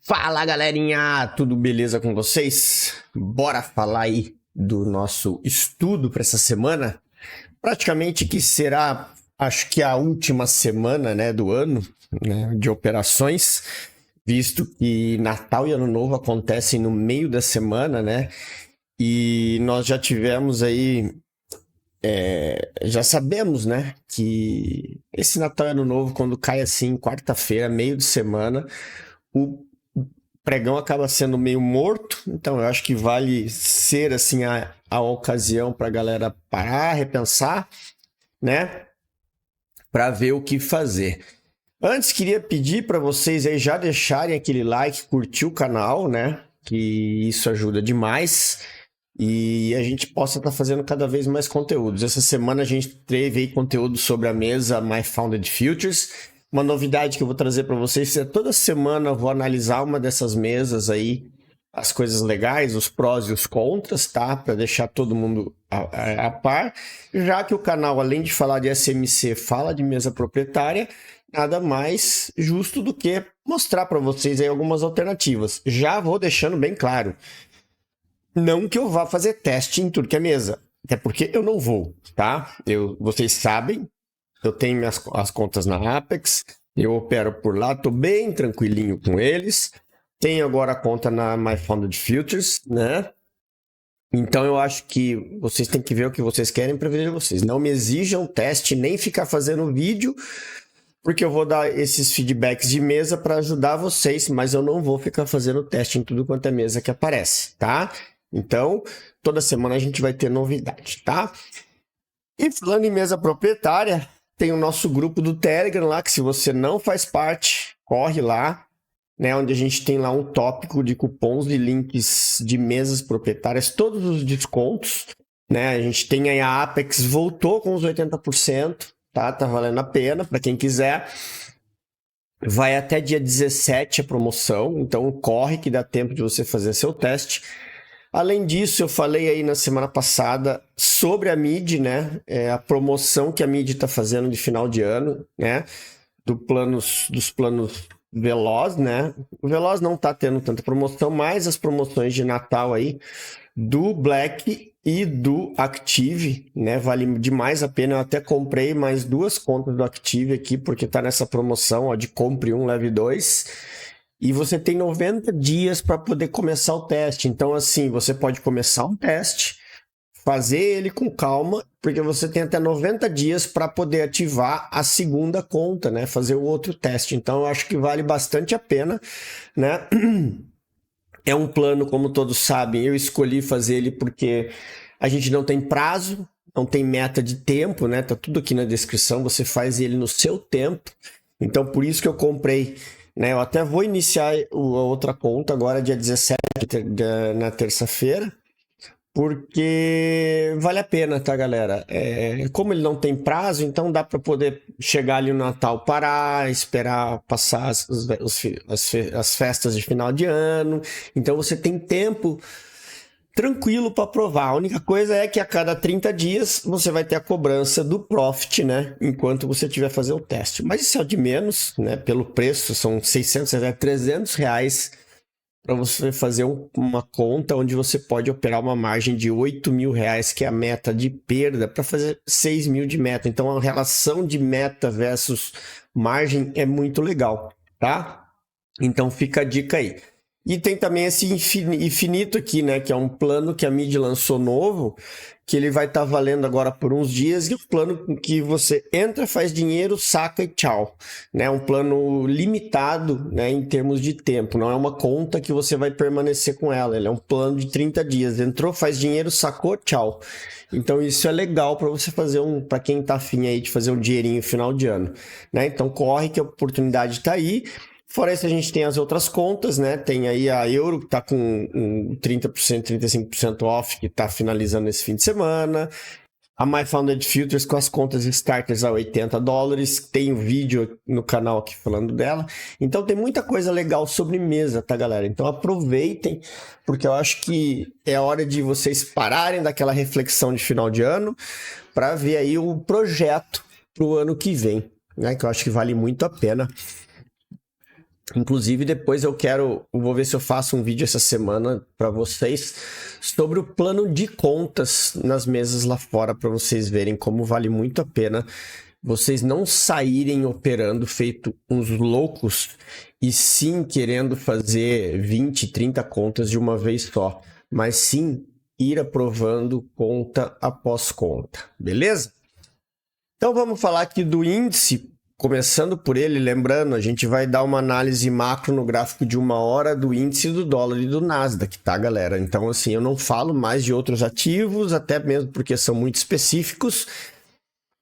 Fala galerinha, tudo beleza com vocês? Bora falar aí do nosso estudo para essa semana. Praticamente que será, acho que a última semana, né, do ano, né, de operações, visto que Natal e Ano Novo acontecem no meio da semana, né? E nós já tivemos aí, já sabemos, né, que esse Natal e Ano Novo, quando cai assim, quarta-feira, meio de semana, o pregão acaba sendo meio morto, então eu acho que vale ser assim a ocasião para a galera parar, repensar, né? Para ver o que fazer. Antes, queria pedir para vocês aí já deixarem aquele like, curtir o canal, né? Que isso ajuda demais. E a gente possa estar fazendo cada vez mais conteúdos. Essa semana a gente teve aí conteúdo sobre a mesa My Founded Futures. Uma novidade que eu vou trazer para vocês é toda semana eu vou analisar uma dessas mesas aí, as coisas legais, os prós e os contras, tá? Para deixar todo mundo a par. Já que o canal, além de falar de SMC, fala de mesa proprietária, nada mais justo do que mostrar para vocês aí algumas alternativas. Já vou deixando bem claro. Não que eu vá fazer teste em tudo que é mesa, até porque eu não vou, tá? Vocês sabem, eu tenho as contas na Apex, eu opero por lá, tô bem tranquilinho com eles. Tenho agora a conta na My Founded Futures, né? Então eu acho que vocês têm que ver o que vocês querem para ver vocês. Não me exijam teste, nem ficar fazendo vídeo, porque eu vou dar esses feedbacks de mesa para ajudar vocês, mas eu não vou ficar fazendo teste em tudo quanto é mesa que aparece, tá? Então, toda semana a gente vai ter novidade, tá? E falando em mesa proprietária, tem o nosso grupo do Telegram lá, que se você não faz parte, corre lá, né? Onde a gente tem lá um tópico de cupons e links de mesas proprietárias, todos os descontos, né? A gente tem aí a Apex, voltou com os 80%, tá? Tá valendo a pena para quem quiser. Vai até dia 17 a promoção, então corre que dá tempo de você fazer seu teste. Além disso, eu falei aí na semana passada sobre a MID, né? A promoção que a MID está fazendo de final de ano, né? Dos planos Veloz, né? O Veloz não está tendo tanta promoção, mas as promoções de Natal aí do Black e do Active, né? Vale demais a pena. Eu até comprei mais 2 contas do Active aqui, porque está nessa promoção, ó, de compre 1, leve 2. E você tem 90 dias para poder começar o teste. Então, assim, você pode começar um teste, fazer ele com calma, porque você tem até 90 dias para poder ativar a segunda conta, né? Fazer o outro teste. Então, eu acho que vale bastante a pena, né? É um plano, como todos sabem, eu escolhi fazer ele porque a gente não tem prazo, não tem meta de tempo, né? Tá tudo aqui na descrição, você faz ele no seu tempo. Então, por isso que eu comprei, né? Eu até vou iniciar a outra conta agora, dia 17, na terça-feira, porque vale a pena, tá, galera? Como ele não tem prazo, então dá para poder chegar ali no Natal, parar, esperar passar as festas de final de ano. Então você tem tempo tranquilo para provar. A única coisa é que a cada 30 dias você vai ter a cobrança do profit, né? Enquanto você estiver fazendo o teste. Mas isso é o de menos, né? Pelo preço, são 600 reais, 300 reais para você fazer uma conta onde você pode operar uma margem de 8 mil reais, que é a meta de perda, para fazer 6 mil de meta. Então a relação de meta versus margem é muito legal, tá? Então fica a dica aí. E tem também esse infinito aqui, né? Que é um plano que a MID lançou novo, que ele vai estar valendo agora por uns dias, e um plano que você entra, faz dinheiro, saca e tchau. Né? Um plano limitado, né, em termos de tempo. Não é uma conta que você vai permanecer com ela. Ele é um plano de 30 dias. Entrou, faz dinheiro, sacou, tchau. Então isso é legal para você fazer para quem tá afim aí de fazer um dinheirinho final de ano. Né? Então corre que a oportunidade está aí. Fora isso, a gente tem as outras contas, né? Tem aí a Euro, que está com um 30%, 35% off, que está finalizando esse fim de semana. A My Founded Futures com as contas starters a $80. Tem um vídeo no canal aqui falando dela. Então tem muita coisa legal sobre mesa, tá, galera? Então aproveitem, porque eu acho que é hora de vocês pararem daquela reflexão de final de ano para ver aí o projeto para o ano que vem, né? Que eu acho que vale muito a pena Inclusive, depois eu vou ver se eu faço um vídeo essa semana para vocês sobre o plano de contas nas mesas lá fora, para vocês verem como vale muito a pena vocês não saírem operando feito uns loucos e sim querendo fazer 20, 30 contas de uma vez só, mas sim ir aprovando conta após conta, beleza? Então vamos falar aqui do índice. Começando por ele, lembrando, a gente vai dar uma análise macro no gráfico de 1 hora do índice do dólar e do Nasdaq, tá, galera? Então, assim, eu não falo mais de outros ativos, até mesmo porque são muito específicos.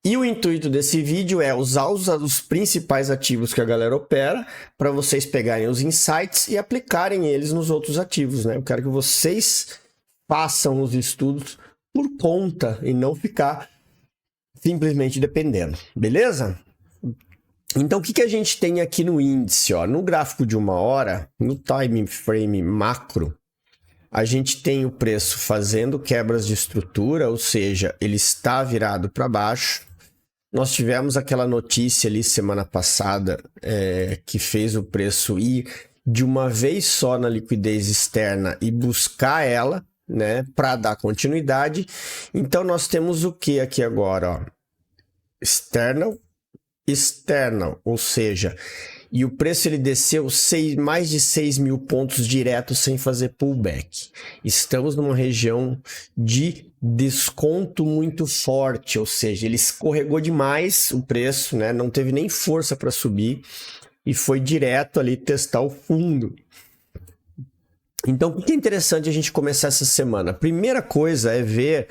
E o intuito desse vídeo é usar os principais ativos que a galera opera para vocês pegarem os insights e aplicarem eles nos outros ativos, né? Eu quero que vocês façam os estudos por conta e não ficar simplesmente dependendo, beleza? Então, o que a gente tem aqui no índice? Ó? No gráfico de 1 hora, no time frame macro, a gente tem o preço fazendo quebras de estrutura, ou seja, ele está virado para baixo. Nós tivemos aquela notícia ali semana passada que fez o preço ir de uma vez só na liquidez externa e buscar ela, né, para dar continuidade. Então, nós temos o que aqui agora? Ó? External, ou seja, e o preço ele desceu mais de 6 mil pontos direto sem fazer pullback. Estamos numa região de desconto muito forte, ou seja, ele escorregou demais o preço, né? Não teve nem força para subir e foi direto ali testar o fundo. Então, o que é interessante a gente começar essa semana? A primeira coisa é ver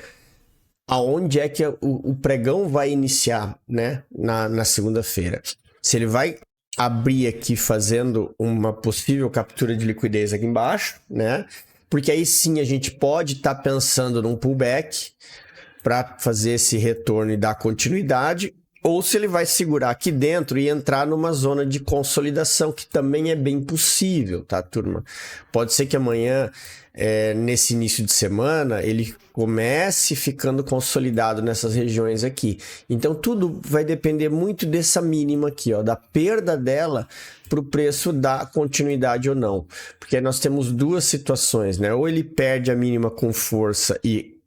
aonde é que o pregão vai iniciar, né, na segunda-feira. Se ele vai abrir aqui fazendo uma possível captura de liquidez aqui embaixo, né, porque aí sim a gente pode estar pensando num pullback para fazer esse retorno e dar continuidade, ou se ele vai segurar aqui dentro e entrar numa zona de consolidação, que também é bem possível, tá, turma? Pode ser que amanhã, nesse início de semana, ele comece ficando consolidado nessas regiões aqui. Então, tudo vai depender muito dessa mínima aqui, ó, da perda dela para o preço dar continuidade ou não. Porque nós temos duas situações, né? Ou ele perde a mínima com força e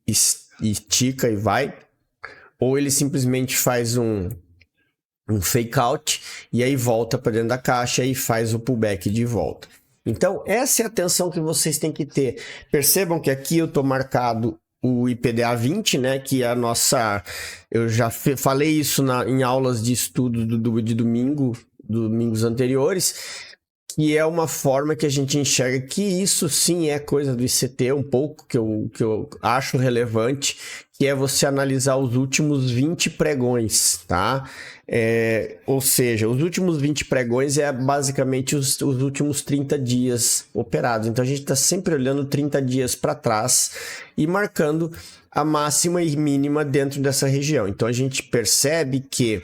estica e vai, ou ele simplesmente faz um fake out e aí volta para dentro da caixa e faz o pullback de volta. Então, essa é a atenção que vocês têm que ter. Percebam que aqui eu estou marcado o IPDA 20, né, que é a nossa... Eu já falei isso em aulas de estudo de domingos anteriores, que é uma forma que a gente enxerga que isso sim é coisa do ICT, um pouco que eu acho relevante, que é você analisar os últimos 20 pregões, tá? Ou seja, os últimos 20 pregões é basicamente os últimos 30 dias operados. Então a gente está sempre olhando 30 dias para trás e marcando a máxima e mínima dentro dessa região. Então a gente percebe que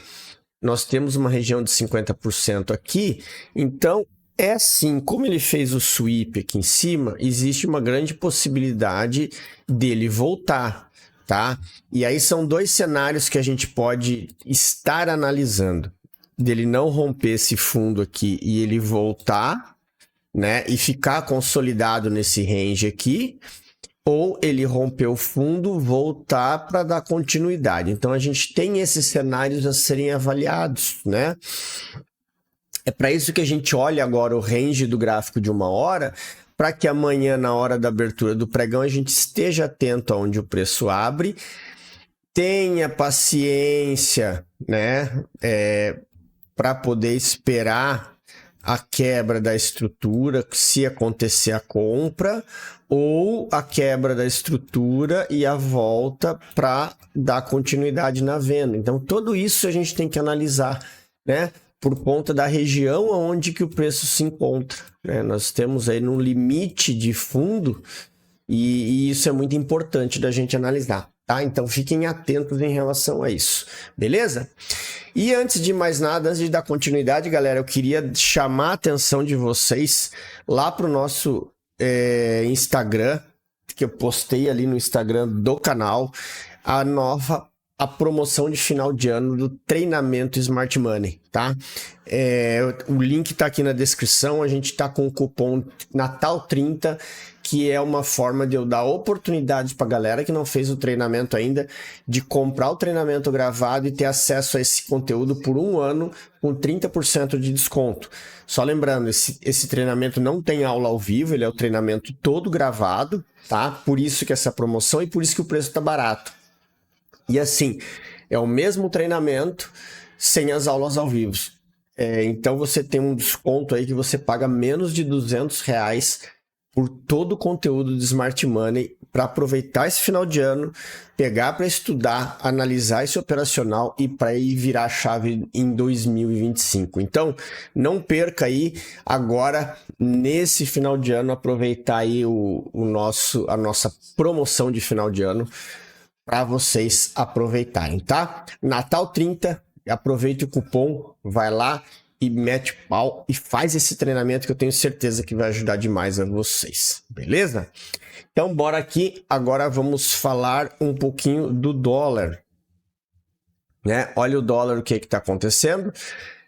nós temos uma região de 50% aqui, então sim, como ele fez o sweep aqui em cima, existe uma grande possibilidade dele voltar, tá? E aí são dois cenários que a gente pode estar analisando. Dele não romper esse fundo aqui e ele voltar, né? E ficar consolidado nesse range aqui, ou ele romper o fundo, voltar para dar continuidade. Então a gente tem esses cenários a serem avaliados, né? É para isso que a gente olha agora o range do gráfico de 1 hora, para que amanhã, na hora da abertura do pregão, a gente esteja atento aonde o preço abre, tenha paciência, né, para poder esperar a quebra da estrutura, se acontecer a compra, ou a quebra da estrutura e a volta para dar continuidade na venda. Então, tudo isso a gente tem que analisar, né? Por conta da região onde que o preço se encontra, né? Nós temos aí no limite de fundo e isso é muito importante da gente analisar, tá? Então fiquem atentos em relação a isso, beleza? E antes de mais nada, antes de dar continuidade, galera, eu queria chamar a atenção de vocês lá para o nosso Instagram, que eu postei ali no Instagram do canal, a nova a promoção de final de ano do treinamento Smart Money, tá? O link tá aqui na descrição, a gente tá com o cupom Natal30, que é uma forma de eu dar oportunidade pra galera que não fez o treinamento ainda, de comprar o treinamento gravado e ter acesso a esse conteúdo por 1 ano com 30% de desconto. Só lembrando, esse treinamento não tem aula ao vivo, ele é o treinamento todo gravado, tá? Por isso que essa promoção e por isso que o preço tá barato. E assim, é o mesmo treinamento sem as aulas ao vivo. Então você tem um desconto aí que você paga menos de R$200 por todo o conteúdo de Smart Money para aproveitar esse final de ano, pegar para estudar, analisar esse operacional e para ir virar a chave em 2025. Então, não perca aí agora, nesse final de ano, aproveitar aí a nossa promoção de final de ano, para vocês aproveitarem, tá? Natal 30, aproveite o cupom, vai lá e mete pau e faz esse treinamento que eu tenho certeza que vai ajudar demais a vocês, beleza? Então bora aqui, agora vamos falar um pouquinho do dólar, né? Olha o dólar, o que está acontecendo,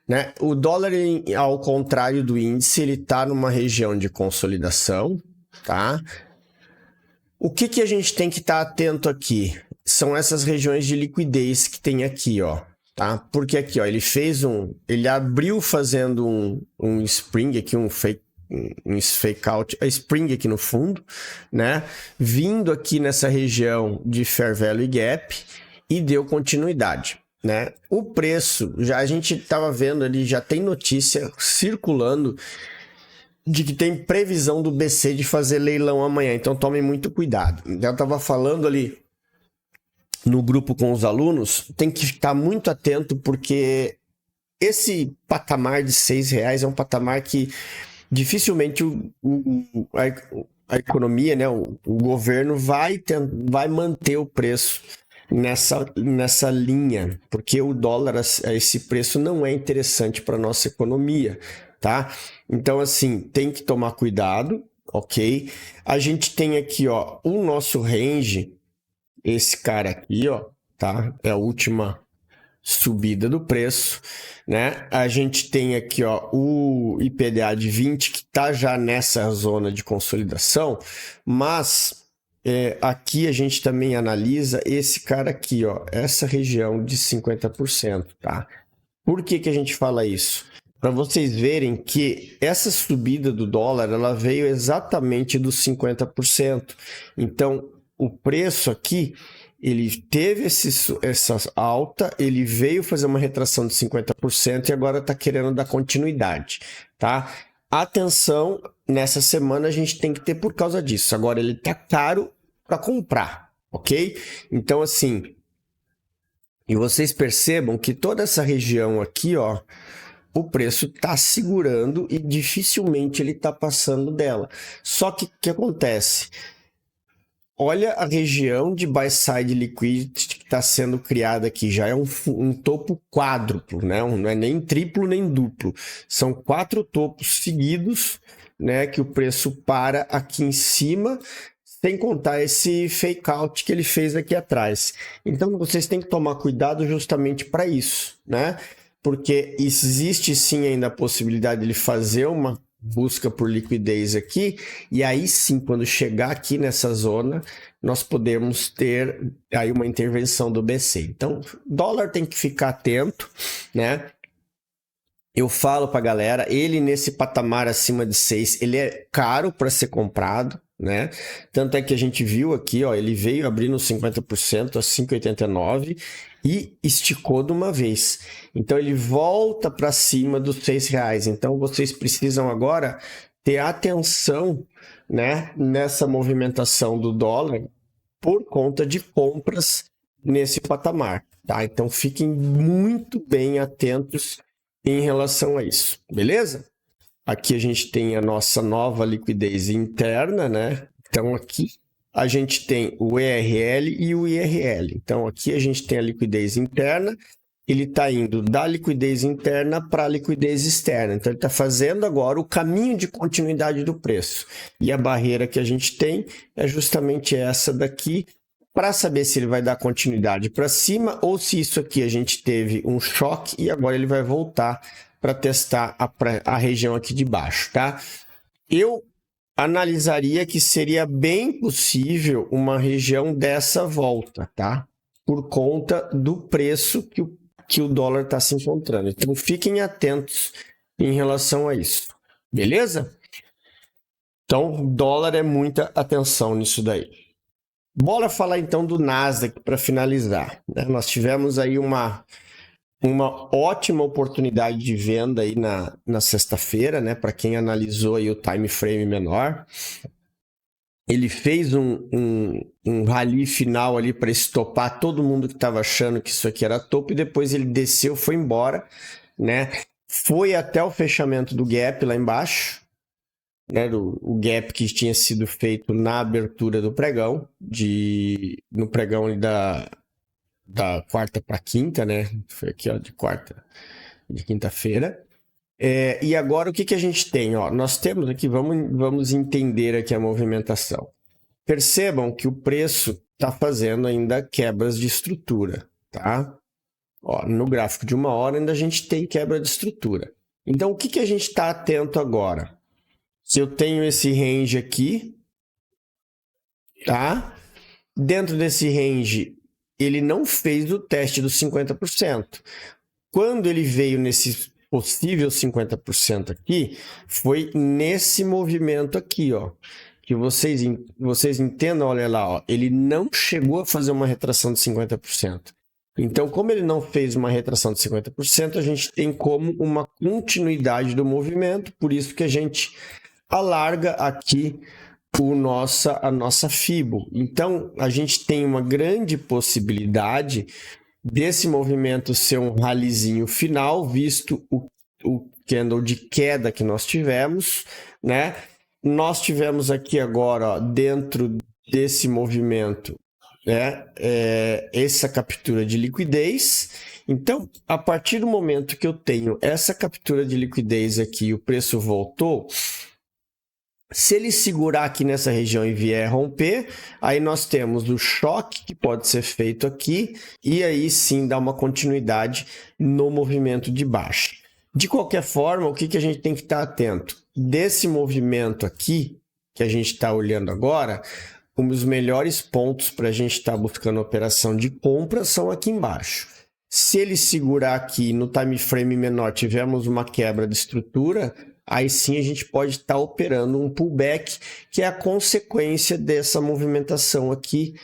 né? O dólar, ao contrário do índice, ele está numa região de consolidação, tá? O que a gente tem que estar atento aqui? São essas regiões de liquidez que tem aqui, ó, tá? Porque aqui, ó, ele abriu fazendo um spring aqui, um fake out, a spring aqui no fundo, né? Vindo aqui nessa região de Fair Value Gap e deu continuidade, né? O preço, já a gente estava vendo ali, já tem notícia circulando de que tem previsão do BC de fazer leilão amanhã, então tomem muito cuidado. Eu estava falando ali no grupo com os alunos, tem que estar muito atento porque esse patamar de R$6 é um patamar que dificilmente a economia, né, o governo vai manter o preço nessa linha, porque o dólar a esse preço não é interessante para nossa economia, tá? Então assim, tem que tomar cuidado, ok? A gente tem aqui, ó, o nosso range, esse cara aqui, ó, tá? É a última subida do preço, né? A gente tem aqui, ó, o IPDA de 20 que tá já nessa zona de consolidação, mas aqui a gente também analisa esse cara aqui, ó, essa região de 50%, tá? Por que a gente fala isso? Para vocês verem que essa subida do dólar, ela veio exatamente dos 50%. Então, o preço aqui, ele teve essa alta, ele veio fazer uma retração de 50% e agora está querendo dar continuidade, tá? Atenção, nessa semana a gente tem que ter por causa disso. Agora ele está caro para comprar, ok? Então assim, e vocês percebam que toda essa região aqui, ó, o preço está segurando e dificilmente ele está passando dela. Só que o que acontece? Olha a região de buy-side liquidity que está sendo criada aqui. Já é um topo quádruplo, né? Não é nem triplo nem duplo. São 4 topos seguidos, né? Que o preço para aqui em cima, sem contar esse fake out que ele fez aqui atrás. Então vocês têm que tomar cuidado justamente para isso, né? Porque existe sim ainda a possibilidade de ele fazer uma busca por liquidez aqui, e aí sim, quando chegar aqui nessa zona, nós podemos ter aí uma intervenção do BC. Então, dólar tem que ficar atento, né? Eu falo para a galera, ele nesse patamar acima de 6, ele é caro para ser comprado, né? Tanto é que a gente viu aqui, ó, ele veio abrindo 50% a 5,89 e esticou de uma vez. Então ele volta para cima dos R$6. Então vocês precisam agora ter atenção, né, nessa movimentação do dólar por conta de compras nesse patamar, tá? Então fiquem muito bem atentos em relação a isso, beleza? Aqui a gente tem a nossa nova liquidez interna, né? Então aqui a gente tem o ERL e o IRL. Então aqui a gente tem a liquidez interna, ele está indo da liquidez interna para a liquidez externa. Então ele está fazendo agora o caminho de continuidade do preço. E a barreira que a gente tem é justamente essa daqui, para saber se ele vai dar continuidade para cima ou se isso aqui a gente teve um choque e agora ele vai voltar para testar a região aqui de baixo, tá? Eu analisaria que seria bem possível uma região dessa volta, tá? Por conta do preço que o dólar está se encontrando. Então, fiquem atentos em relação a isso, beleza? Então, dólar é muita atenção nisso daí. Bora falar então do Nasdaq para finalizar, né? Nós tivemos aí uma ótima oportunidade de venda aí na sexta-feira, né? Para quem analisou aí o time frame menor. Ele fez um rally final ali para estopar todo mundo que estava achando que isso aqui era topo e depois ele desceu, foi embora, né? Foi até o fechamento do gap lá embaixo, né? O gap que tinha sido feito na abertura do pregão, no pregão ali da quarta para quinta, né? Foi aqui, ó, de quinta-feira. E agora o que a gente tem? Ó, nós temos aqui, vamos entender aqui a movimentação. Percebam que o preço está fazendo ainda quebras de estrutura, tá? Ó, no gráfico de 1 hora ainda a gente tem quebra de estrutura. Então o que a gente está atento agora? Se eu tenho esse range aqui, tá? Dentro desse range, ele não fez o teste dos 50%. Quando ele veio nesse possível 50% aqui, foi nesse movimento aqui, ó. Que vocês entendam, olha lá, ó. Ele não chegou a fazer uma retração de 50%. Então, como ele não fez uma retração de 50%, a gente tem como uma continuidade do movimento, por isso que a gente alarga aqui a nossa FIBO. Então, a gente tem uma grande possibilidade desse movimento ser um rallyzinho final, visto o candle de queda que nós tivemos, né? Nós tivemos aqui agora, ó, dentro desse movimento, né, essa captura de liquidez. Então, a partir do momento que eu tenho essa captura de liquidez aqui, o preço voltou. Se ele segurar aqui nessa região e vier romper, aí nós temos o choque que pode ser feito aqui e aí sim dá uma continuidade no movimento de baixa. De qualquer forma, o que a gente tem que estar atento? Desse movimento aqui, que a gente está olhando agora, um dos melhores pontos para a gente estar buscando operação de compra são aqui embaixo. Se ele segurar aqui no time frame menor, tivermos uma quebra de estrutura, aí sim a gente pode estar operando um pullback, que é a consequência dessa movimentação aqui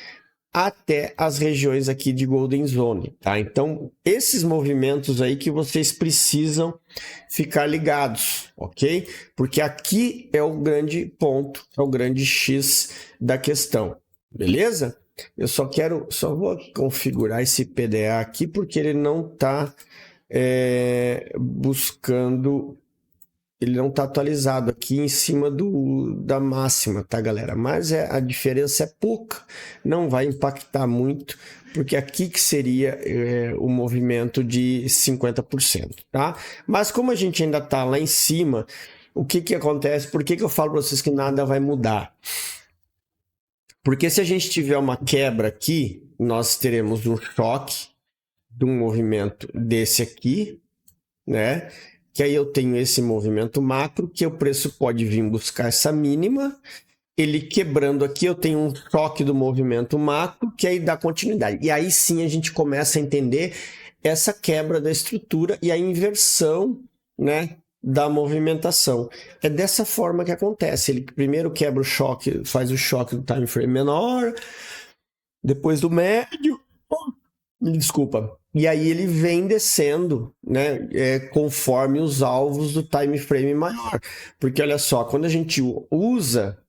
até as regiões aqui de Golden Zone, tá? Então, esses movimentos aí que vocês precisam ficar ligados, ok? Porque aqui é o grande ponto, é o grande X da questão, beleza? Eu só vou configurar esse PDA aqui porque ele não está buscando... Ele não está atualizado aqui em cima da máxima, tá, galera? Mas a diferença é pouca, não vai impactar muito, porque aqui que seria o movimento de 50%, tá? Mas como a gente ainda está lá em cima, o que acontece? Por que eu falo para vocês que nada vai mudar? Porque se a gente tiver uma quebra aqui, nós teremos um choque de um movimento desse aqui, né? Que aí eu tenho esse movimento macro, que o preço pode vir buscar essa mínima, ele quebrando aqui, eu tenho um choque do movimento macro, que aí dá continuidade. E aí sim a gente começa a entender essa quebra da estrutura e a inversão, né, da movimentação. É dessa forma que acontece. Ele primeiro quebra o choque, faz o choque do time frame menor, depois do médio... Desculpa. E aí ele vem descendo, né, conforme os alvos do time frame maior. Porque olha só, quando a gente usa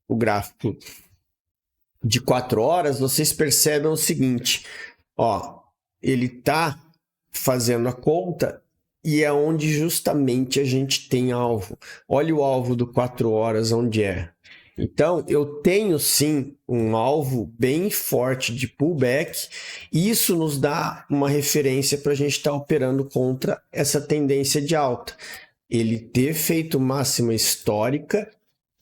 o gráfico de 4 horas, vocês percebem o seguinte, ó, ele está fazendo a conta e é onde justamente a gente tem alvo. Olha o alvo do 4 horas onde é. Então, eu tenho sim um alvo bem forte de pullback e isso nos dá uma referência para a gente estar operando contra essa tendência de alta. Ele ter feito máxima histórica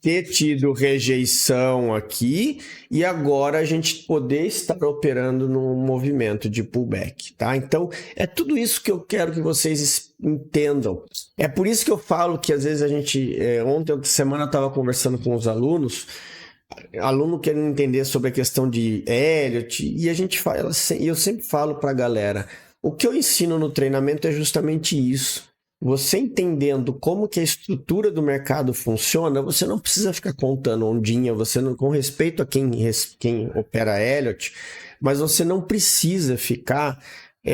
ter tido rejeição aqui e agora a gente poder estar operando num movimento de pullback, tá? Então, é tudo isso que eu quero que vocês entendam. É por isso que eu falo que às vezes a gente... ontem, outra semana, eu estava conversando com os aluno querendo entender sobre a questão de Elliott, e a gente fala, eu sempre falo para a galera, o que eu ensino no treinamento é justamente isso. Você entendendo como que a estrutura do mercado funciona, você não precisa ficar contando ondinha, você não, com respeito a quem opera Elliott, mas você não precisa ficar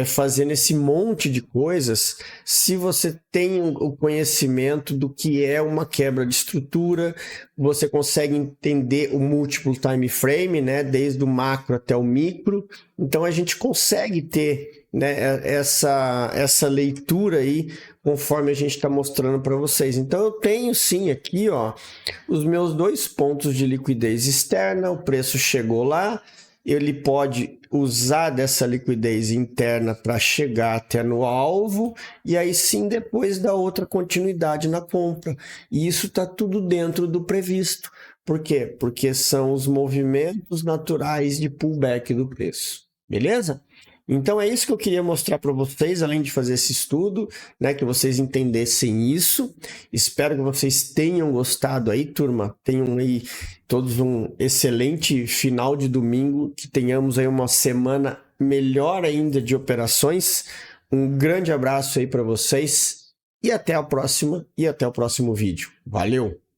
fazendo esse monte de coisas se você tem o conhecimento do que é uma quebra de estrutura, você consegue entender o múltiplo time frame, né, desde o macro até o micro, então a gente consegue ter, né, essa leitura aí conforme a gente está mostrando para vocês. Então eu tenho sim aqui, ó, os meus 2 pontos de liquidez externa, o preço chegou lá, ele pode usar dessa liquidez interna para chegar até no alvo e aí sim depois dar outra continuidade na compra. E isso está tudo dentro do previsto. Por quê? Porque são os movimentos naturais de pullback do preço. Beleza? Então é isso que eu queria mostrar para vocês, além de fazer esse estudo, né, que vocês entendessem isso. Espero que vocês tenham gostado aí, turma. Tenham aí todos um excelente final de domingo, que tenhamos aí uma semana melhor ainda de operações. Um grande abraço aí para vocês e até a próxima e até o próximo vídeo. Valeu!